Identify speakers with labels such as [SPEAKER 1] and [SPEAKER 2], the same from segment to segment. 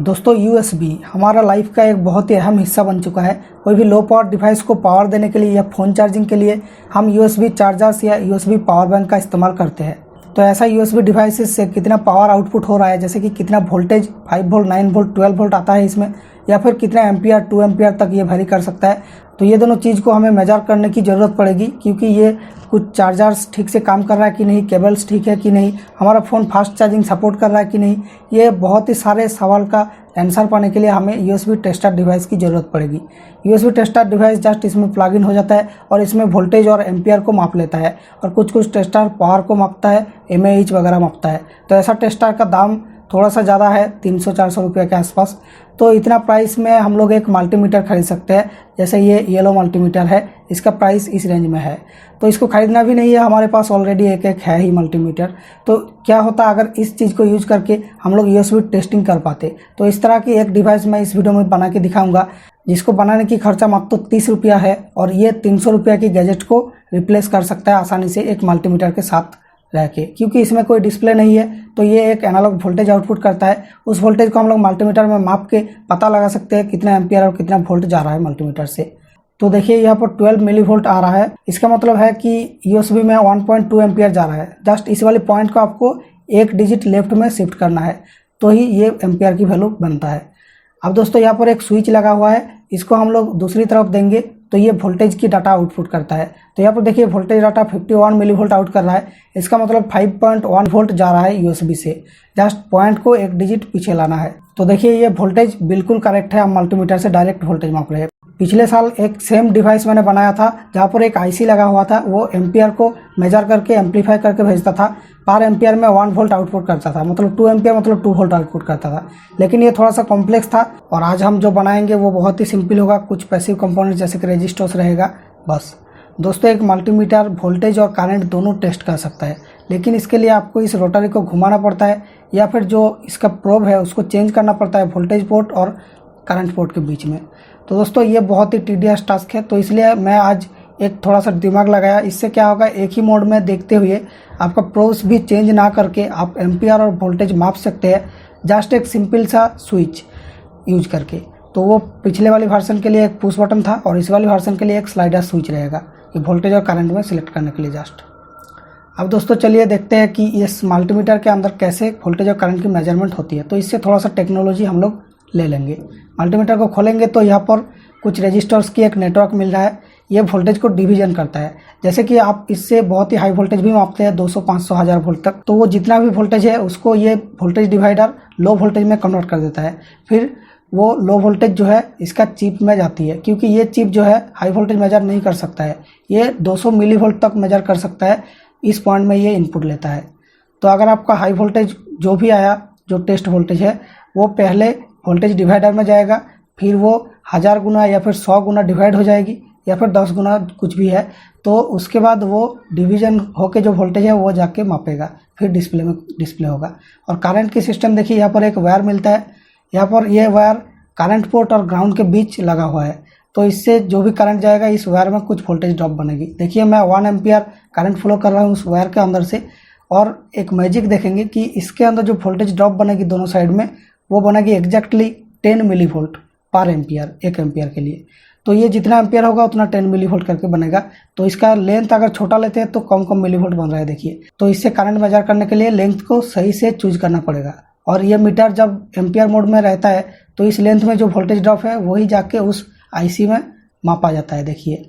[SPEAKER 1] दोस्तों USB हमारा life का एक बहुत ही अहम हिस्सा बन चुका है। कोई भी लो पावर डिवाइस को पावर देने के लिए या फ़ोन चार्जिंग के लिए हम USB चार्जर्स या USB पावर बैंक का इस्तेमाल करते हैं। तो ऐसा USB डिवाइसेस से कितना पावर आउटपुट हो रहा है, जैसे कि कितना वोल्टेज 5 वोल्ट, 9 वोल्ट, 12 वोल्ट आता है इसमें, या फिर कितना एम्पियर 2 एम्पियर तक ये वेरी कर सकता है। तो ये दोनों चीज़ को हमें मेजर करने की ज़रूरत पड़ेगी, क्योंकि ये कुछ चार्जर्स ठीक से काम कर रहा है कि नहीं, केबल्स ठीक है कि नहीं, हमारा फ़ोन फास्ट चार्जिंग सपोर्ट कर रहा है कि नहीं, ये बहुत ही सारे सवाल का आंसर पाने के लिए हमें USB टेस्टर डिवाइस की ज़रूरत पड़ेगी। USB टेस्टर डिवाइस जस्ट इसमें प्लग इन हो जाता है और इसमें वोल्टेज और एम्पियर को माप लेता है, और कुछ टेस्टर पावर को मापता है, mAh वगैरह मापता है। तो ऐसा टेस्टर का दाम थोड़ा सा ज़्यादा है, 300-400 रुपये के आसपास। तो इतना प्राइस में हम लोग एक मल्टीमीटर खरीद सकते हैं, जैसे ये येलो मल्टीमीटर है, इसका प्राइस इस रेंज में है। तो इसको खरीदना भी नहीं है, हमारे पास ऑलरेडी एक है ही मल्टीमीटर। तो क्या होता अगर इस चीज़ को यूज करके हम लोग USB टेस्टिंग कर पाते। तो इस तरह की एक डिवाइस मैं इस वीडियो में बना के दिखाऊंगा, जिसको बनाने की खर्चा मात्र 30 रुपया है, और ये 300 रुपये की गैजेट को रिप्लेस कर सकता है आसानी से एक मल्टीमीटर के साथ रह के। क्योंकि इसमें कोई डिस्प्ले नहीं है, तो ये एक एनालॉग वोल्टेज आउटपुट करता है। उस वोल्टेज को हम लोग मल्टीमीटर में माप के पता लगा सकते हैं कितना एम्पियर और कितना वोल्ट जा रहा है मल्टीमीटर से। तो देखिए यहाँ पर 12 मिली वोल्ट आ रहा है। इसका मतलब है कि USB में 1.2 एम्पियर जा रहा है। जस्ट इस वाले पॉइंट को आपको एक डिजिट लेफ्ट में शिफ्ट करना है, तो ही ये एम्पियर की वैल्यू बनता है। अब दोस्तों यहाँ पर एक स्विच लगा हुआ है, इसको हम लोग दूसरी तरफ देंगे तो ये वोल्टेज की डाटा आउटपुट करता है। तो यहाँ पर देखिए voltage data 51 millivolt out कर रहा है। इसका मतलब 5.1 वोल्ट जा रहा है USB से। जस्ट पॉइंट को एक डिजिट पीछे लाना है। तो देखिए ये वोल्टेज बिल्कुल करेक्ट है, हम मल्टीमीटर से डायरेक्ट वोल्टेज माप रहे हैं। पिछले साल एक सेम डिवाइस मैंने बनाया था, जहाँ पर एक IC लगा हुआ था, वो एम्पियर को मेजर करके एम्पलीफाई करके भेजता था। पर एम्पियर में 1 वोल्ट आउटपुट करता था, मतलब 2 एम्पियर मतलब 2 वोल्ट आउटपुट करता था। लेकिन ये थोड़ा सा कॉम्प्लेक्स था, और आज हम जो बनाएंगे वो बहुत ही सिंपल होगा। कुछ पैसिव कंपोनेंट जैसे कि रेजिस्टर्स रहेगा बस। दोस्तों एक मल्टीमीटर वोल्टेज और करंट दोनों टेस्ट कर सकता है, लेकिन इसके लिए आपको इस रोटरी को घुमाना पड़ता है, या फिर जो इसका प्रोब है उसको चेंज करना पड़ता है वोल्टेज पोर्ट और करंट पोर्ट के बीच में। तो दोस्तों ये बहुत ही टीडियस टास्क है, तो इसलिए मैं आज एक थोड़ा सा दिमाग लगाया। इससे क्या होगा, एक ही मोड में देखते हुए आपका प्रोब्स भी चेंज ना करके आप एम्पियर और वोल्टेज माप सकते हैं, जस्ट एक सिंपल सा स्विच यूज करके। तो वो पिछले वाली वर्जन के लिए एक पुश बटन था, और इस वाली वर्जन के लिए एक स्लाइडर स्विच रहेगा, ये वोल्टेज और करंट में सिलेक्ट करने के लिए जस्ट। अब दोस्तों चलिए देखते हैं कि इस मल्टीमीटर के अंदर कैसे वोल्टेज और करंट की मेजरमेंट होती है। तो इससे थोड़ा सा टेक्नोलॉजी हम लोग ले लेंगे। मल्टीमीटर को खोलेंगे तो यहाँ पर कुछ रेजिस्टर्स की एक नेटवर्क मिल रहा है, ये वोल्टेज को डिवीजन करता है। जैसे कि आप इससे बहुत ही हाई वोल्टेज भी मापते हैं, 200, 500, 1000 वोल्ट तक। तो वो जितना भी वोल्टेज है उसको ये वोल्टेज डिवाइडर लो वोल्टेज में कन्वर्ट कर देता है। फिर वो लो वोल्टेज जो है इसका चिप में जाती है, क्योंकि ये चिप जो है हाई वोल्टेज मेजर नहीं कर सकता है, ये 200 मिली वोल्ट तक मेजर कर सकता है। इस पॉइंट में ये इनपुट लेता है। तो अगर आपका हाई वोल्टेज जो भी आया, जो टेस्ट वोल्टेज है, वो पहले वोल्टेज डिवाइडर में जाएगा, फिर वो 1000 गुना या फिर 100 गुना डिवाइड हो जाएगी, या फिर 10 गुना कुछ भी है। तो उसके बाद वो डिवीजन होके जो वोल्टेज है वो जाके मापेगा, फिर डिस्प्ले में डिस्प्ले होगा। और करंट की सिस्टम देखिए, यहाँ पर एक वायर मिलता है, यहाँ पर ये वायर करंट पोर्ट और ग्राउंड के बीच लगा हुआ है। तो इससे जो भी करंट जाएगा इस वायर में कुछ वोल्टेज ड्रॉप बनेगी। देखिए मैं 1 एम्पियर करंट फ्लो कर रहा हूँ उस वायर के अंदर से, और एक मैजिक देखेंगे कि इसके अंदर जो वोल्टेज ड्रॉप बनेगी दोनों साइड में, वो बनेगी एग्जैक्टली 10 मिली वोल्ट पर एम्पियर, 1 एम्पियर के लिए। तो ये जितना एम्पियर होगा उतना 10 मिली वोल्ट करके बनेगा। तो इसका लेंथ अगर छोटा लेते हैं तो कम मिली वोल्ट बन रहा है देखिए। तो इससे करंट मेजर करने के लिए लेंथ को सही से चूज करना पड़ेगा, और ये मीटर जब एम्पियर मोड में रहता है तो इस लेंथ में जो वोल्टेज ड्रॉप है वही जाके उस IC में मापा जाता है। देखिए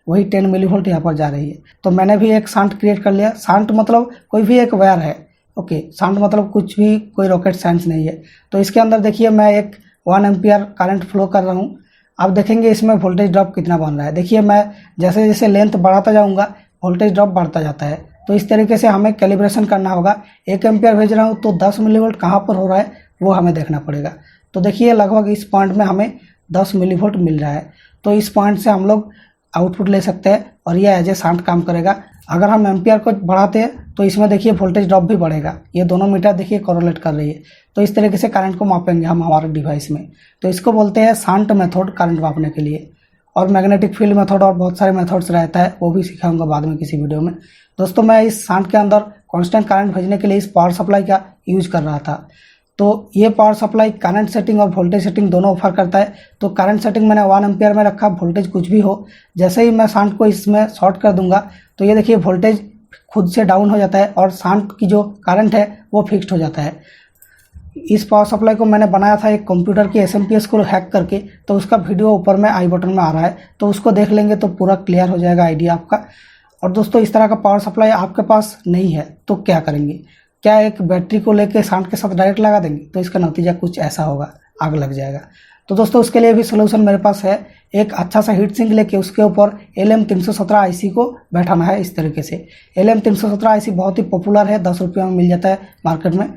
[SPEAKER 1] वही 10 मिली वोल्ट यहाँ पर जा रही है। तो मैंने भी एक शांट क्रिएट कर लिया। शांट मतलब कोई भी एक वायर है, ओके। शांट मतलब कुछ भी, कोई रॉकेट साइंस नहीं है। तो इसके अंदर देखिए मैं एक 1 एम्पियर करंट फ्लो कर रहा हूँ। आप देखेंगे इसमें वोल्टेज ड्रॉप कितना बन रहा है। देखिए मैं जैसे जैसे लेंथ बढ़ाता जाऊँगा वोल्टेज ड्रॉप बढ़ता जाता है। तो इस तरीके से हमें कैलिब्रेशन करना होगा। 1 एम्पियर भेज रहा हूँ तो 10 मिली वोल्ट कहाँ पर हो रहा है वो हमें देखना पड़ेगा। तो देखिए लगभग इस पॉइंट में हमें 10 मिली वोल्ट मिल रहा है। तो इस पॉइंट से हम लोग आउटपुट ले सकते हैं, और ये एज ए शांट काम करेगा। अगर हम एम्पियर को बढ़ाते हैं तो इसमें देखिए वोल्टेज ड्रॉप भी बढ़ेगा। ये दोनों मीटर देखिए कोरिलेट कर रही है। तो इस तरीके से करंट को मापेंगे हम हमारे डिवाइस में। तो इसको बोलते हैं शांट मेथड करंट मापने के लिए। और मैग्नेटिक फील्ड मेथड और बहुत सारे मेथड्स रहता है, वो भी सिखाऊंगा बाद में किसी वीडियो में। दोस्तों मैं इस शांट के अंदर कांस्टेंट करंट भेजने के लिए इस पावर सप्लाई का यूज कर रहा था। तो ये पावर सप्लाई करंट सेटिंग और वोल्टेज सेटिंग दोनों ऑफर करता है। तो करंट सेटिंग मैंने 1 एम्पियर में रखा, वोल्टेज कुछ भी हो। जैसे ही मैं शांट को इसमें शॉर्ट कर दूंगा तो ये देखिए वोल्टेज खुद से डाउन हो जाता है और शांट की जो करंट है वो फिक्स्ड हो जाता है। इस पावर सप्लाई को मैंने बनाया था एक कंप्यूटर की SMPS को हैक करके, तो उसका वीडियो ऊपर में आई बटन में आ रहा है, तो उसको देख लेंगे तो पूरा क्लियर हो जाएगा आइडिया आपका। और दोस्तों इस तरह का पावर सप्लाई आपके पास नहीं है तो क्या करेंगे? क्या एक बैटरी को लेके शांट के साथ डायरेक्ट लगा देंगे? तो इसका नतीजा कुछ ऐसा होगा, आग लग जाएगा। तो दोस्तों उसके लिए भी सोल्यूशन मेरे पास है। एक अच्छा सा हीट सिंक लेके उसके ऊपर LM317 IC को बैठाना है इस तरीके से। LM317 IC बहुत ही पॉपुलर है, 10 रुपये में मिल जाता है मार्केट में।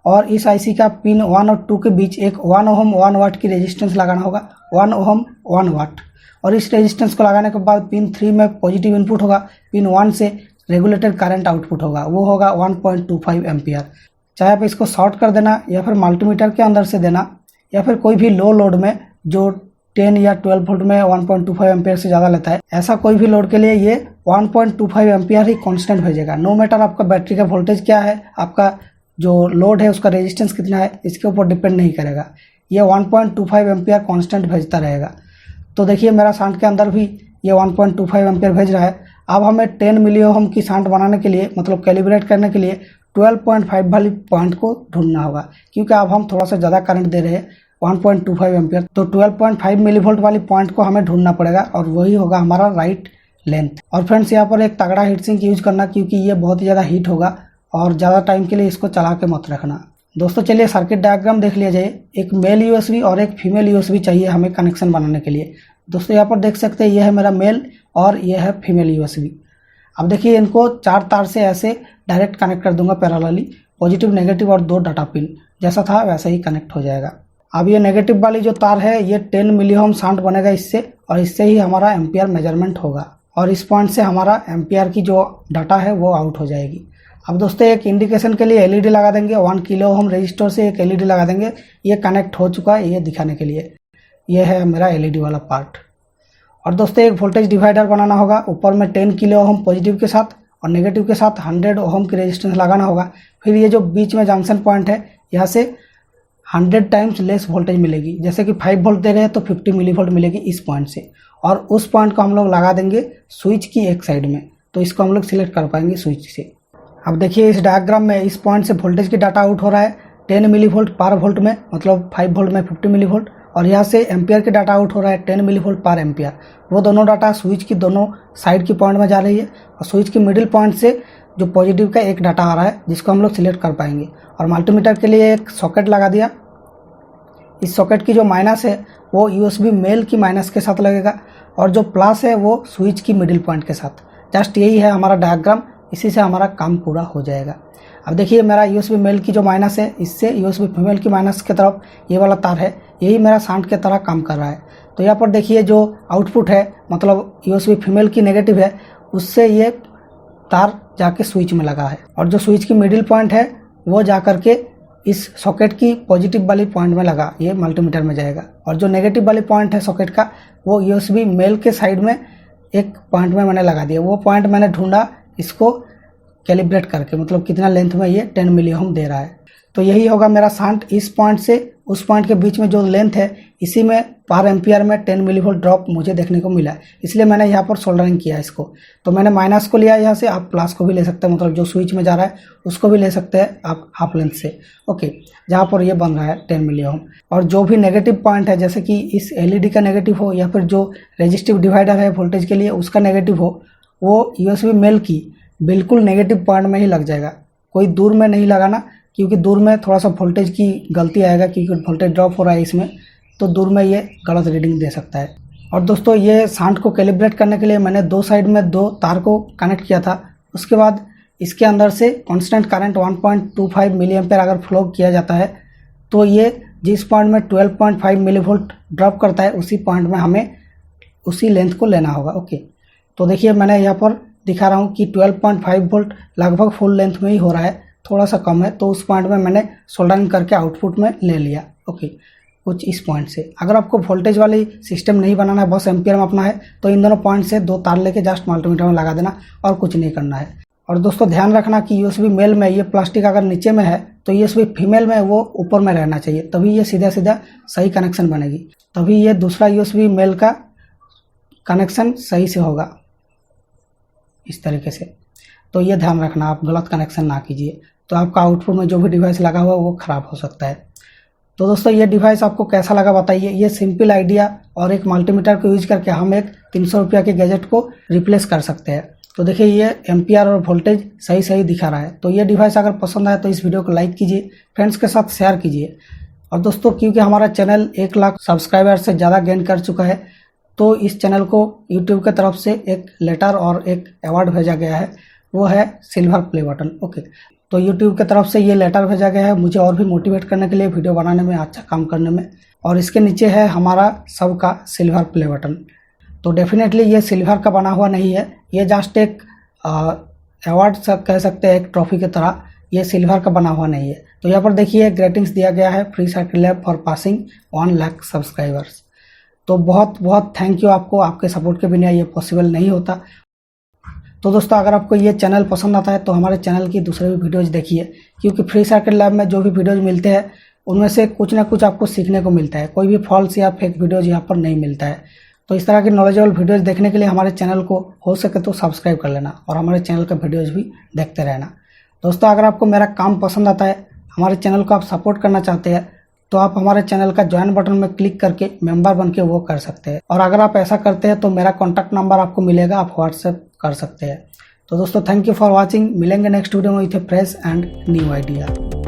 [SPEAKER 1] और इस IC का पिन 1 और 2 के बीच एक 1 ओहम 1 वाट की रेजिस्टेंस लगाना होगा, 1 ओहम 1 वाट। और इस रेजिस्टेंस को लगाने के बाद पिन 3 में पॉजिटिव इनपुट होगा, पिन 1 से रेगुलेटेड करंट आउटपुट होगा, वो होगा 1.25 एम्पियर। चाहे आप इसको शॉर्ट कर देना या फिर मल्टीमीटर के अंदर से देना, या फिर कोई भी लो लोड में जो 10 या 12 वोल्ट में 1.25 एम्पियर से ज़्यादा लेता है, ऐसा कोई भी लोड के लिए ये 1.25 एम्पियर ही कांस्टेंट भेजेगा। नो मैटर आपका बैटरी का वोल्टेज क्या है, आपका जो लोड है उसका रेजिस्टेंस कितना है, इसके ऊपर डिपेंड नहीं करेगा। ये 1.25 एम्पियर कांस्टेंट भेजता रहेगा। तो देखिए मेरा शांट के अंदर भी ये 1.25 एम्पियर भेज रहा है। अब हमें 10 मिली ओहम की शांट बनाने के लिए, मतलब कैलिब्रेट करने के लिए 12.5 वाली पॉइंट को ढूंढना होगा, क्योंकि अब हम थोड़ा सा ज़्यादा करंट दे रहे हैं 1.25 एम्पियर। तो 12.5 मिलीवोल्ट वाली पॉइंट को हमें ढूंढना पड़ेगा और वही होगा हमारा राइट लेंथ। और फ्रेंड्स यहाँ पर एक तगड़ा हीट सिंक यूज करना, क्योंकि ये बहुत ही ज़्यादा हीट होगा और ज़्यादा टाइम के लिए इसको चला के मत रखना। दोस्तों चलिए सर्किट डायग्राम देख लिया जाए। एक मेल USB और एक फीमेल USB चाहिए हमें कनेक्शन बनाने के लिए। दोस्तों यहाँ पर देख सकते हैं, यह है मेरा मेल और यह है फीमेल USB। अब देखिए इनको 4 तार से ऐसे डायरेक्ट कनेक्ट कर दूंगा पैरेलली, पॉजिटिव नेगेटिव और 2 डाटा पिन, जैसा था वैसा ही कनेक्ट हो जाएगा। अब ये नेगेटिव वाली जो तार है ये 10 मिली ओहम शांट बनेगा इससे, और इससे ही हमारा एम्पियर मेजरमेंट होगा और इस पॉइंट से हमारा एम्पियर की जो डाटा है वो आउट हो जाएगी। अब दोस्तों एक इंडिकेशन के लिए LED लगा देंगे, 1 किलो ओहम रजिस्टर से एक LED लगा देंगे। ये कनेक्ट हो चुका है ये दिखाने के लिए। ये है मेरा LED वाला पार्ट। और दोस्तों एक वोल्टेज डिवाइडर बनाना होगा, ऊपर में 10 किलो ओहम पॉजिटिव के साथ और नेगेटिव के साथ 100 ओहम की रेजिस्टेंस लगाना होगा। फिर ये जो बीच में जंक्शन पॉइंट है, यहाँ से 100 टाइम्स लेस वोल्टेज मिलेगी। जैसे कि 5 वोल्ट दे रहे हैं तो 50 मिली वोल्ट मिलेगी इस पॉइंट से, और उस पॉइंट को हम लोग लगा देंगे स्विच की एक साइड में, तो इसको हम लोग सिलेक्ट कर पाएंगे स्विच से। अब देखिए इस डायग्राम में इस पॉइंट से वोल्टेज की डाटा आउट हो रहा है 10 मिली वोल्ट पर वोल्ट में, मतलब 5 वोल्ट में 50 मिली वोल्ट, और यहाँ से एम्पियर की डाटा आउट हो रहा है 10 मिली वोल्ट पर एम्पियर। वो दोनों डाटा स्विच की दोनों साइड की पॉइंट में जा रही है, और स्विच की मिडिल पॉइंट से जो पॉजिटिव का एक डाटा आ रहा है जिसको हम लोग सिलेक्ट कर पाएंगे। और मल्टीमीटर के लिए एक सॉकेट लगा दिया। इस सॉकेट की जो माइनस है वो USB मेल की माइनस के साथ लगेगा, और जो प्लस है वो स्विच की मिडिल पॉइंट के साथ। जस्ट यही है हमारा डायग्राम, इसी से हमारा काम पूरा हो जाएगा। अब देखिए मेरा USB मेल की जो माइनस है, इससे USB फीमेल की माइनस की तरफ ये वाला तार है, यही मेरा शांट के तरह काम कर रहा है। तो यहाँ पर देखिए जो आउटपुट है, मतलब USB फीमेल की नेगेटिव है, उससे ये तार जाके स्विच में लगा है, और जो स्विच की मिडिल पॉइंट है वो जा करके इस सॉकेट की पॉजिटिव वाली पॉइंट में लगा, ये मल्टीमीटर में जाएगा। और जो नेगेटिव वाली पॉइंट है सॉकेट का, वो USB मेल के साइड में एक पॉइंट में मैंने लगा दिया। वो पॉइंट मैंने ढूंढा इसको कैलिब्रेट करके, मतलब कितना लेंथ में ये 10 मिली ओहम दे रहा है। तो यही होगा मेरा शांट। इस पॉइंट से उस पॉइंट के बीच में जो लेंथ है, इसी में पर एम्पियर में 10 मिली वोल्ट ड्रॉप मुझे देखने को मिला, इसलिए मैंने यहाँ पर सोल्डरिंग किया इसको। तो मैंने माइनस को लिया यहाँ से, आप प्लस को भी ले सकते हैं, मतलब जो स्विच में जा रहा है उसको भी ले सकते हैं आप हाफ लेंथ से, ओके, जहाँ पर ये बन रहा है 10 मिली ओहम। और जो भी नेगेटिव पॉइंट है, जैसे कि इस LED का नेगेटिव हो या फिर जो रेजिस्टिव डिवाइडर है वोल्टेज के लिए उसका नेगेटिव हो, वो USB मेल की बिल्कुल नेगेटिव पॉइंट में ही लग जाएगा। कोई दूर में नहीं लगाना, क्योंकि दूर में थोड़ा सा वोल्टेज की गलती आएगा, क्योंकि वोल्टेज ड्रॉप हो रहा है इसमें, तो दूर में ये गलत रीडिंग दे सकता है। और दोस्तों ये शांट को कैलिब्रेट करने के लिए मैंने 2 साइड में 2 तार को कनेक्ट किया था। उसके बाद इसके अंदर से कांस्टेंट करंट 1.25 मिली एम्पियर अगर फ्लो किया जाता है, तो ये जिस पॉइंट में 12.5 मिली वोल्ट ड्रॉप करता है उसी पॉइंट में हमें उसी लेंथ को लेना होगा, ओके। तो देखिए मैंने यहाँ पर दिखा रहा हूँ कि 12.5 वोल्ट लगभग फुल लेंथ में ही हो रहा है, थोड़ा सा कम है, तो उस पॉइंट में मैंने सोल्डरिंग करके आउटपुट में ले लिया, ओके, कुछ इस पॉइंट से। अगर आपको वोल्टेज वाली सिस्टम नहीं बनाना है, बस एम्पियर में अपना है, तो इन दोनों पॉइंट से 2 तार लेके जस्ट मल्टीमीटर में लगा देना और कुछ नहीं करना है। और दोस्तों ध्यान रखना कि USB मेल में ये प्लास्टिक अगर नीचे में है तो USB फीमेल में वो ऊपर में रहना चाहिए, तभी ये सीधा सीधा सही कनेक्शन बनेगी, तभी ये दूसरा USB मेल का कनेक्शन सही से होगा इस तरीके से। तो ये ध्यान रखना, आप गलत कनेक्शन ना कीजिए, तो आपका आउटपुट में जो भी डिवाइस लगा हुआ है वो ख़राब हो सकता है। तो दोस्तों ये डिवाइस आपको कैसा लगा बताइए। ये सिंपल आइडिया और एक मल्टीमीटर को यूज करके हम एक 300 रुपया के गैजेट को रिप्लेस कर सकते हैं। तो देखिए ये एम्पियर और वोल्टेज सही सही दिखा रहा है। तो ये डिवाइस अगर पसंद आए तो इस वीडियो को लाइक कीजिए, फ्रेंड्स के साथ शेयर कीजिए। और दोस्तों क्योंकि हमारा चैनल 1 लाख सब्सक्राइबर से ज़्यादा गेन कर चुका है, तो इस चैनल को यूट्यूब की तरफ से एक लेटर और एक अवार्ड भेजा गया है, वो है सिल्वर प्ले बटन। ओके, तो यूट्यूब की तरफ से ये लेटर भेजा गया है मुझे और भी मोटिवेट करने के लिए, वीडियो बनाने में, अच्छा काम करने में। और इसके नीचे है हमारा सबका सिल्वर प्ले बटन। तो डेफिनेटली ये सिल्वर का बना हुआ नहीं है, ये जस्ट एक अवार्ड कह सकते हैं, एक ट्रॉफी की तरह। ये सिल्वर का बना हुआ नहीं है। तो यहाँ पर देखिए ग्रेटिंग्स दिया गया है, free circle lab for passing 1 lakh subscribers. तो बहुत बहुत थैंक यू आपको, आपके सपोर्ट के बिना ये पॉसिबल नहीं होता। तो दोस्तों अगर आपको ये चैनल पसंद आता है तो हमारे चैनल की दूसरे भी वीडियोज़ देखिए, क्योंकि फ्री सर्किल लैब में जो भी वीडियोज़ मिलते हैं उनमें से कुछ ना कुछ आपको सीखने को मिलता है, कोई भी फॉल्स या फेक वीडियोज़ यहाँ पर नहीं मिलता है। तो इस तरह की नॉलेजेबल वीडियोज़ देखने के लिए हमारे चैनल को हो सके तो सब्सक्राइब कर लेना और हमारे चैनल के वीडियोज़ भी देखते रहना। दोस्तों अगर आपको मेरा काम पसंद आता है, हमारे चैनल को आप सपोर्ट करना चाहते हैं, तो आप हमारे चैनल का ज्वाइन बटन में क्लिक करके मेंबर बन के वो कर सकते हैं। और अगर आप ऐसा करते हैं तो मेरा कॉन्टैक्ट नंबर आपको मिलेगा, आप व्हाट्सएप कर सकते हैं। तो दोस्तों थैंक यू फॉर वॉचिंग, मिलेंगे नेक्स्ट वीडियो में with A fresh and new idea.